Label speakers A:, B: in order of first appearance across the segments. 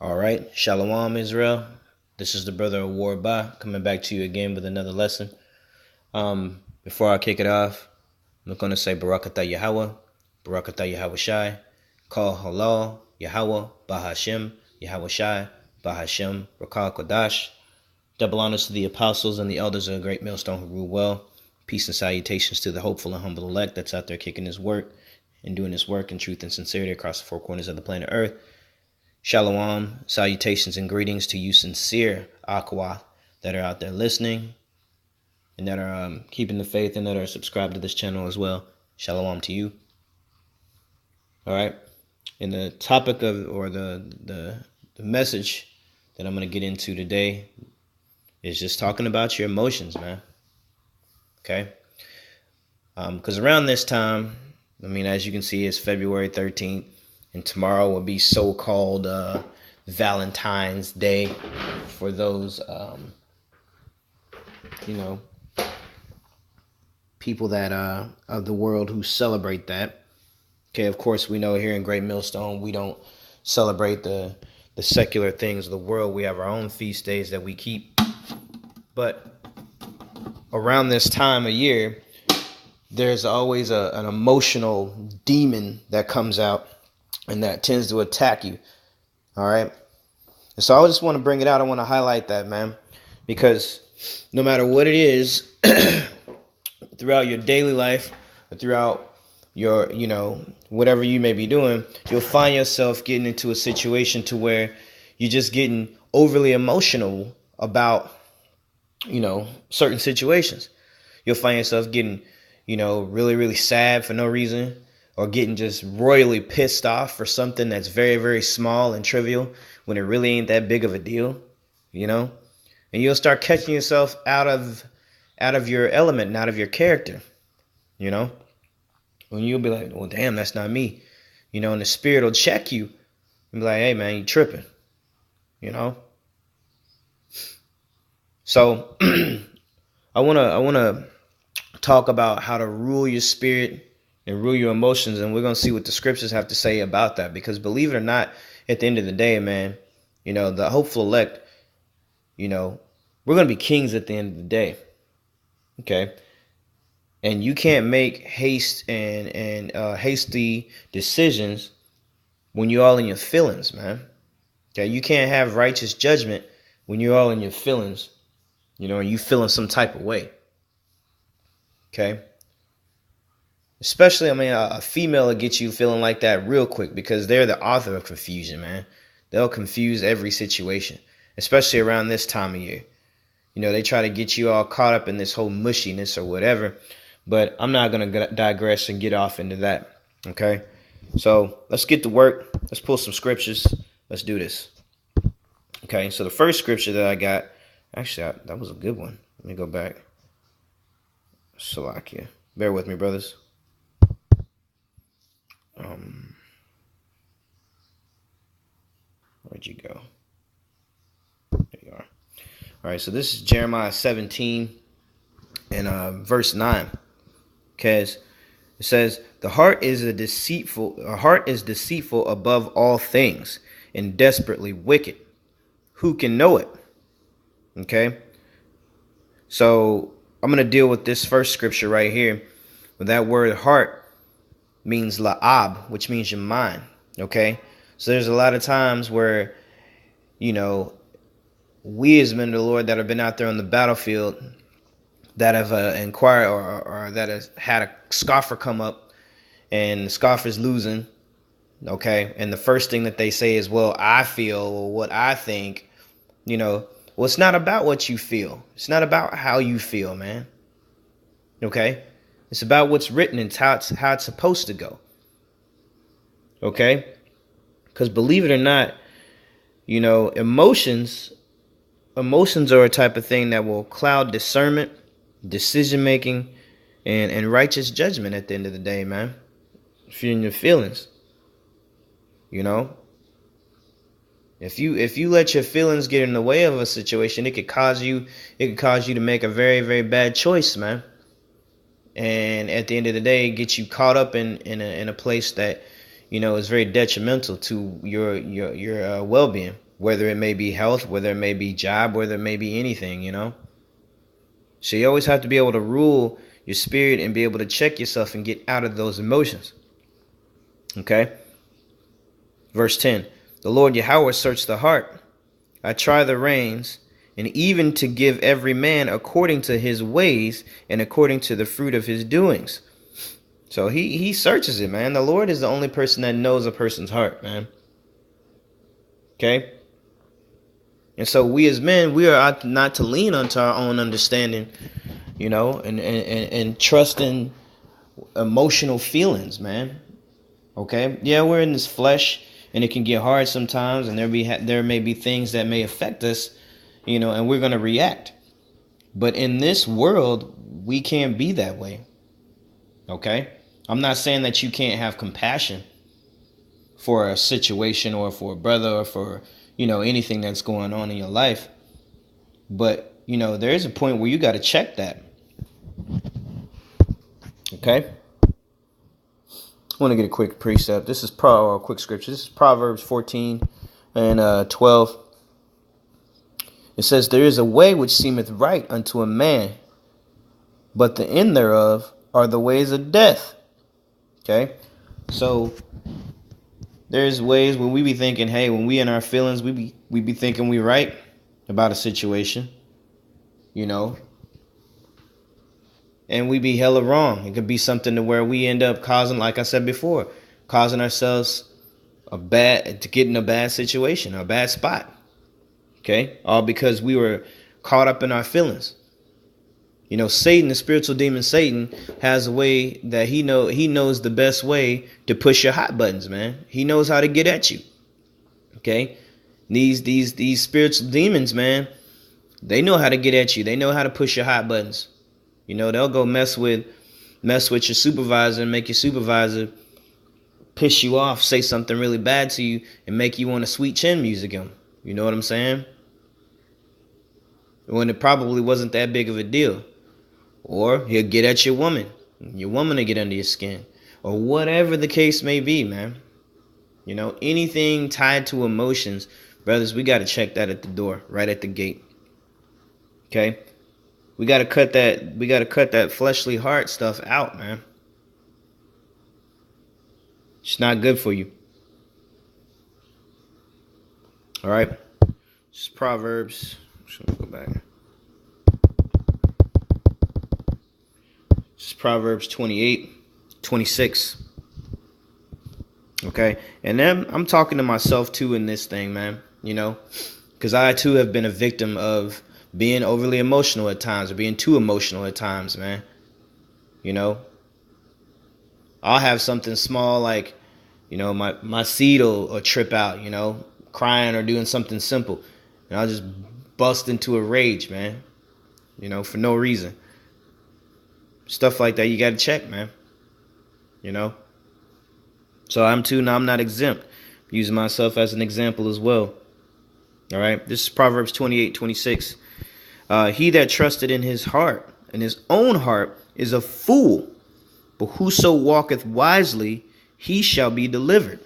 A: All right, Shalom Israel. This is the brother of War Ba coming back to you again with another lesson. Before I kick it off, I'm going to say Barakatah Yahweh, Barakatah Yahweh Shai, Kal Halal, Yahweh, Bahashem, Yahweh Shai, Bahashem, Rakal Kodash. Double honors to the apostles and the elders of the great millstone who rule well. Peace and salutations to the hopeful and humble elect that's out there kicking his work and doing his work in truth and sincerity across the four corners of the planet Earth. Shalom, salutations and greetings to you sincere Aqua that are out there listening and that are keeping the faith and that are subscribed to this channel as well. Shalom to you. All right. And the topic of, or the message that I'm going to get into today is just talking about your emotions, man. Okay. Because around this time, as you can see, it's February 13th. And tomorrow will be so-called Valentine's Day for those, people that of the world who celebrate that. Okay, of course, we know here in Great Millstone, we don't celebrate the secular things of the world. We have our own feast days that we keep. But around this time of year, there's always an emotional demon that comes out and that tends to attack you. All right. And so I just want to bring it out. I want to highlight that, man, because no matter what it is, throughout your daily life or throughout your, whatever you may be doing, you'll find yourself getting into a situation to where you're just getting overly emotional about, certain situations. You'll find yourself getting, really, really sad for no reason, or getting just royally pissed off for something that's very, very small and trivial when it really ain't that big of a deal, and you'll start catching yourself out of your element and out of your character, when you'll be like, well, damn, that's not me, and the spirit will check you and be like, hey, man, you tripping, So I want to talk about how to rule your spirit and rule your emotions, and we're going to see what the scriptures have to say about that, because believe it or not, at the end of the day, man, the hopeful elect, we're going to be kings at the end of the day. Okay. And you can't make hasty decisions when you're all in your feelings, man. Okay. You can't have righteous judgment when you're all in your feelings, and you feeling some type of way. Okay. Especially, a female will get you feeling like that real quick, because they're the author of confusion, man. They'll confuse every situation, especially around this time of year. They try to get you all caught up in this whole mushiness or whatever, but I'm not going to digress and get off into that. Okay. So let's get to work. Let's pull some scriptures. Let's do this. Okay. So the first scripture that I got, actually, that was a good one. Let me go back. Salakia. Bear with me, brothers. Where'd you go? There you are. All right, so this is Jeremiah 17 and verse 9. Because it says, the heart is deceitful above all things and desperately wicked. Who can know it? Okay. So I'm going to deal with this first scripture right here. With that word heart means la'ab, which means your mind. Okay. So there's a lot of times where, we as men of the Lord that have been out there on the battlefield that have inquired or that has had a scoffer come up, and the scoffer's losing. Okay. And the first thing that they say is, well, I feel, or what I think, well, it's not about what you feel. It's not about how you feel, man. Okay. It's about what's written and how it's supposed to go. Okay. Because believe it or not, emotions are a type of thing that will cloud discernment, decision making, and righteous judgment at the end of the day, man. If you're in your feelings, if you let your feelings get in the way of a situation, it could cause you to make a very, very bad choice, man. And at the end of the day, get you caught up in a place that is very detrimental to your well-being. whether it may be health, whether it may be job, whether it may be anything, you know. So you always have to be able to rule your spirit and be able to check yourself and get out of those emotions. Okay. Verse 10, the Lord Yahweh searched the heart. I try the reins, and even to give every man according to his ways and according to the fruit of his doings. So he searches it, man. The Lord is the only person that knows a person's heart, man. Okay? And so we as men, we are not to lean onto our own understanding, you know, and trust in emotional feelings, man. Okay? Yeah, we're in this flesh, and it can get hard sometimes, and there may be things that may affect us, you know, and we're going to react. But in this world, we can't be that way. Okay? I'm not saying that you can't have compassion for a situation or for a brother or for, you know, anything that's going on in your life. But, you know, there is a point where you got to check that. Okay? I want to get a quick precept. This is a quick scripture. This is Proverbs 14 and 12. It says, there is a way which seemeth right unto a man, but the end thereof are the ways of death. Okay? So there's ways when we be thinking, hey, when we in our feelings, we be thinking we right about a situation, you know, and we be hella wrong. It could be something to where we end up causing, like I said before, causing ourselves to get in a bad situation, a bad spot. Okay? All because we were caught up in our feelings. You know, Satan, the spiritual demon Satan, has a way that he knows the best way to push your hot buttons, man. He knows how to get at you. Okay? These spiritual demons, man, they know how to get at you. They know how to push your hot buttons. You know, they'll go mess with your supervisor and make your supervisor piss you off, say something really bad to you, and make you want to sweet chin music him. You know what I'm saying? When it probably wasn't that big of a deal. Or he'll get at your woman will get under your skin, or whatever the case may be, man. You know, anything tied to emotions, brothers, we got to check that at the door, right at the gate. Okay? We got to cut that fleshly heart stuff out, man. It's not good for you. All right? This is Proverbs. Let me go back. This is Proverbs 28:26. Okay? And then I'm talking to myself too in this thing, man. You know? Because I too have been a victim of being overly emotional at times, or being too emotional at times, man. You know? I'll have something small like, you know, my seed will trip out, you know, crying or doing something simple. And I'll just bust into a rage, man. You know, for no reason. Stuff like that, you got to check, man. You know? So I'm not exempt. I'm using myself as an example as well. All right? This is Proverbs 28:26. He that trusted in his heart, in his own heart, is a fool. But whoso walketh wisely, he shall be delivered.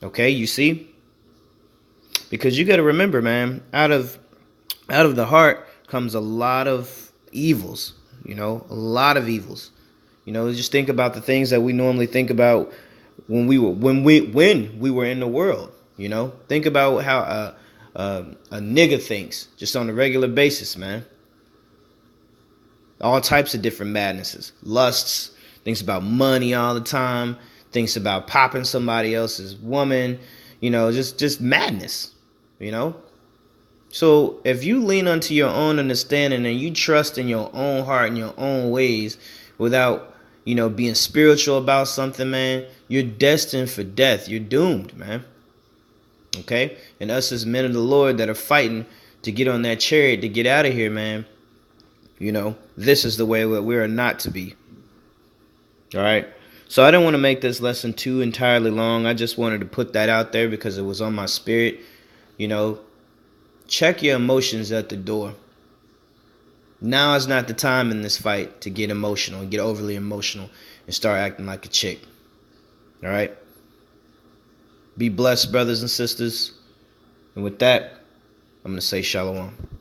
A: Okay, you see? Because you got to remember, man, out of the heart comes a lot of evils, you know, a lot of evils. You know, just think about the things that we normally think about when we were in the world, you know? Think about how a nigga thinks just on a regular basis, man. All types of different madnesses, lusts, thinks about money all the time, thinks about popping somebody else's woman, you know, just madness, you know. So if you lean onto your own understanding and you trust in your own heart and your own ways without, you know, being spiritual about something, man, you're destined for death. You're doomed, man. Okay? And us as men of the Lord that are fighting to get on that chariot to get out of here, man, you know, this is the way that we are not to be. All right? So I didn't want to make this lesson too entirely long. I just wanted to put that out there because it was on my spirit. You know, check your emotions at the door. Now is not the time in this fight to get emotional and get overly emotional and start acting like a chick. All right? Be blessed, brothers and sisters. And with that, I'm going to say shalom.